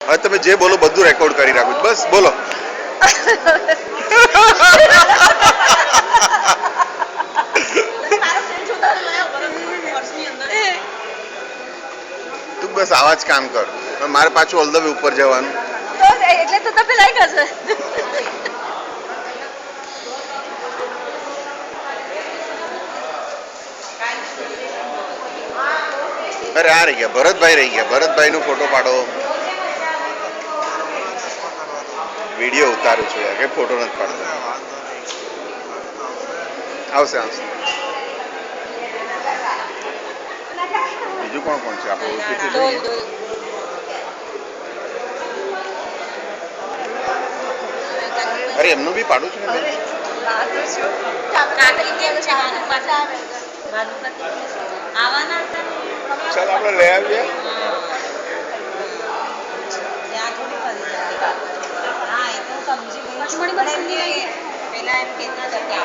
હવે તમે જે બોલો બધું રેકોર્ડ કરી રાખું છું. બસ બોલો. તું બસ આવા જ કામ કર. મારે પાછું ઓલ ધ વે ઉપર જવાનું. એટલે તો તમે લાઈ કરશે. અરે આ રહી ગયા ભરતભાઈ રહી ગયા. ભરતભાઈ નો ફોટો પાડો. વિડીયો ઉતારું છું યાર, કઈ ફોટો નથી પાડતો. આવશે આવશે. બીજું કોણ કોણ છે આપણે ઓળખીતું જોઈએ. અરે એમનું બી પાડું છું ને બેન. ચાલ આપણે લઈ આવીએ. સમજી પેલા એમ કહેતા હતા કે